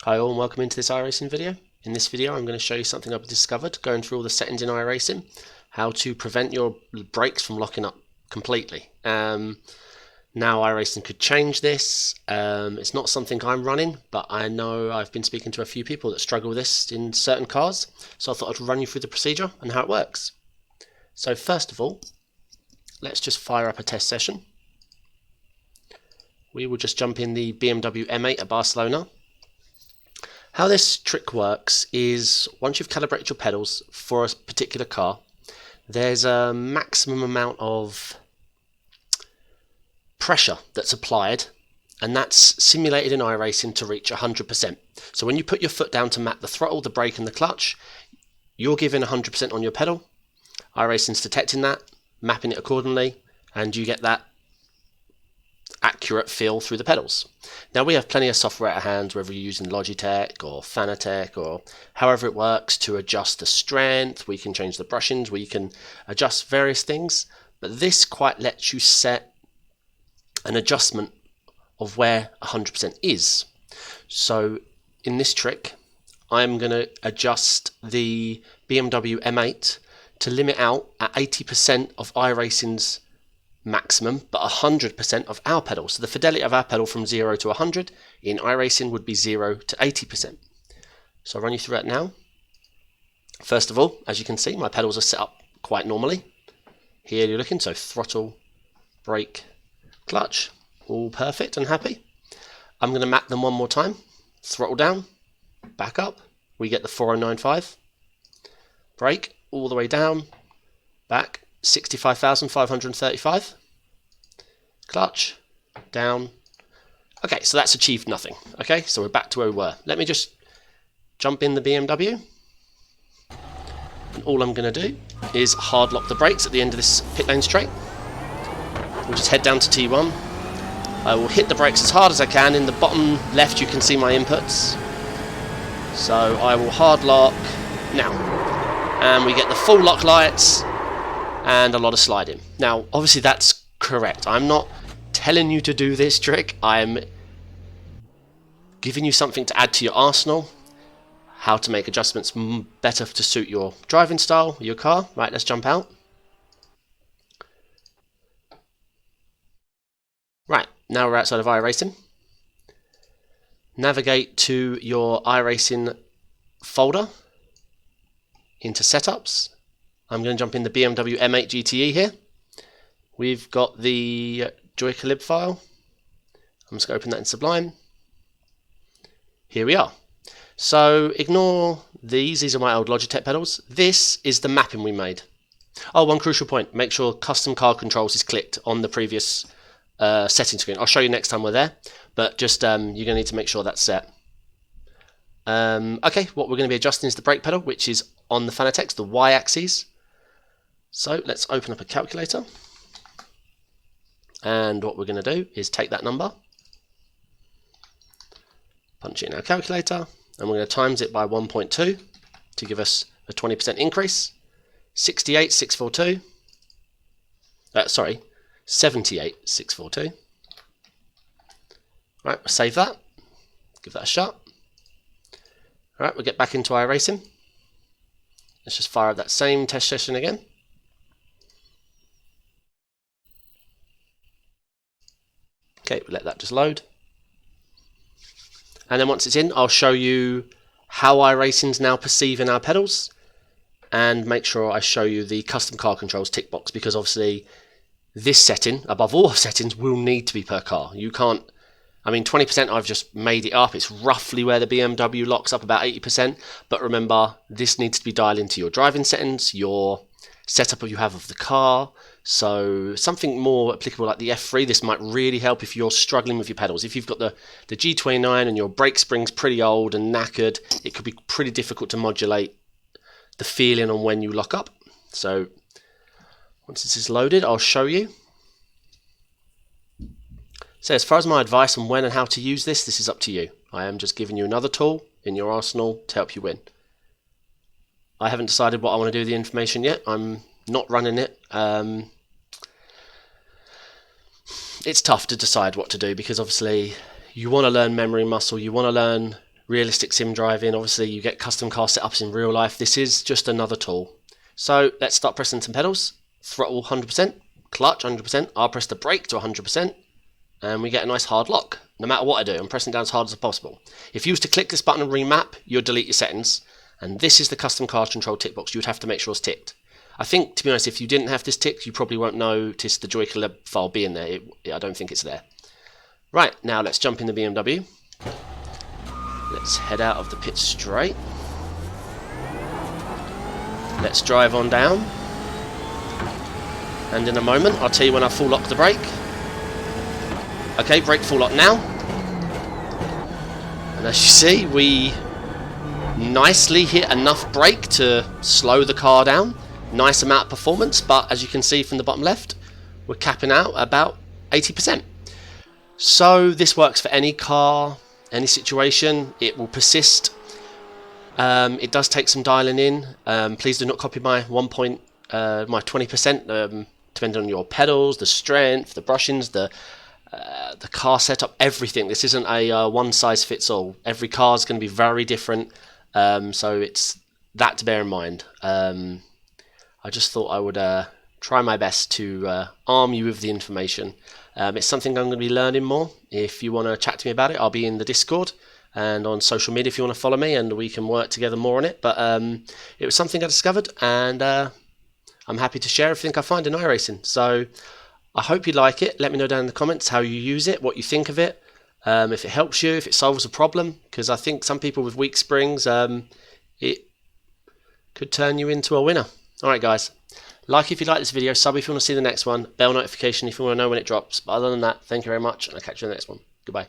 Hi all and welcome into this iRacing video. In this video I'm going to show you something I've discovered going through all the settings in iRacing, how to prevent your brakes from locking up completely. Now iRacing could change this. It's not something I'm running, but I know I've been speaking to a few people that struggle with this in certain cars, so I thought I'd run you through the procedure and how it works. So first of all, let's just fire up a test session. We will just jump in the BMW M8 at Barcelona. How this trick works is once you've calibrated your pedals for a particular car, there's a maximum amount of pressure that's applied, and that's simulated in iRacing to reach 100%. So when you put your foot down to map the throttle, the brake and the clutch, you're giving 100% on your pedal. iRacing's detecting that, mapping it accordingly, and you get that accurate feel through the pedals. Now we have plenty of software at hand, whether you're using Logitech or Fanatec or however it works, to adjust the strength. We can change the brushings, we can adjust various things, but this quite lets you set an adjustment of where 100% is. So in this trick I'm going to adjust the BMW M8 to limit out at 80% of iRacing's maximum, but 100% of our pedal. So the fidelity of our pedal from 0 to 100 in iRacing would be 0 to 80%. So I'll run you through that now. First of all, as you can see, my pedals are set up quite normally. Here you're looking, so throttle, brake, clutch, all perfect and happy. I'm going to map them one more time. Throttle down, back up, we get the 4095. Brake all the way down, back 65,535. Clutch down. Okay, so that's achieved nothing. Okay, so we're back to where we were. Let me just jump in the BMW, and all I'm going to do is hard lock the brakes at the end of this pit lane straight. We'll just head down to T1. I will hit the brakes as hard as I can. In the bottom left you can see my inputs, so I will hard lock now, and we get the full lock lights and a lot of sliding. Now obviously that's correct. I'm not telling you to do this trick, I'm giving you something to add to your arsenal, how to make adjustments better to suit your driving style, your car. Right, let's jump out. Right, now we're outside of iRacing. Navigate to your iRacing folder, into setups. I'm going to jump in the BMW M8 GTE here. We've got the QLED file. I'm just going to open that in Sublime. Here we are. So ignore these are my old Logitech pedals. This is the mapping we made. Oh, one crucial point, make sure custom car controls is clicked on the previous setting screen. I'll show you next time we're there, but just you're going to need to make sure that's set. Okay, what we're going to be adjusting is the brake pedal, which is on the Fanatec, the Y-axis. So let's open up a calculator, and what we're going to do is take that number, punch it in our calculator, and we're going to times it by 1.2 to give us a 20% increase. 78,642. Sorry, 78,642. Right, we'll save that, give that a shot. Alright, we'll get back into iRacing. Let's just fire up that same test session again. Okay, we'll let that just load. And then once it's in, I'll show you how iRacing's now perceiving our pedals, and make sure I show you the custom car controls tick box, because obviously this setting, above all settings, will need to be per car. You can't, I mean 20% I've just made it up, it's roughly where the BMW locks up, about 80%, but remember this needs to be dialed into your driving settings, your setup you have of the car. So something more applicable like the F3, this might really help if you're struggling with your pedals. If you've got the G29 and your brake spring's pretty old and knackered, it could be pretty difficult to modulate the feeling on when you lock up. So once this is loaded, I'll show you. So as far as my advice on when and how to use this, this is up to you. I am just giving you another tool in your arsenal to help you win. I haven't decided what I want to do with the information yet. I'm not running it. It's tough to decide what to do, because obviously you want to learn memory muscle, you want to learn realistic sim driving. Obviously you get custom car setups in real life. This is just another tool. So let's start pressing some pedals. Throttle 100%, clutch 100%, I'll press the brake to 100%, and we get a nice hard lock. No matter what I do, I'm pressing down as hard as possible. If you was to click this button and remap, you'll delete your settings, and this is the custom car control tick box you would have to make sure is ticked. I think, to be honest, if you didn't have this ticked, you probably won't notice the QLED file being there. I don't think it's there. Right, now let's jump in the BMW. Let's head out of the pit straight. Let's drive on down. And in a moment, I'll tell you when I full lock the brake. Okay, brake full lock now. And as you see, we nicely hit enough brake to slow the car down. Nice amount of performance, but as you can see from the bottom left, we're capping out about 80%. So this works for any car, any situation. It will persist. It does take some dialing in. Please do not copy my 20%, depending on your pedals, the strength, the brushings, the car setup, everything. This isn't a one size fits all. Every car is going to be very different, so it's that to bear in mind. I just thought I would try my best to arm you with the information. It's something I'm going to be learning more. If you want to chat to me about it, I'll be in the Discord and on social media if you want to follow me, and we can work together more on it. But it was something I discovered, and I'm happy to share everything I find in iRacing. So I hope you like it. Let me know down in the comments how you use it, what you think of it, if it helps you, if it solves a problem, because I think some people with weak springs, it could turn you into a winner. Alright guys, like if you like this video, sub if you want to see the next one, bell notification if you want to know when it drops. But other than that, thank you very much, and I'll catch you in the next one. Goodbye.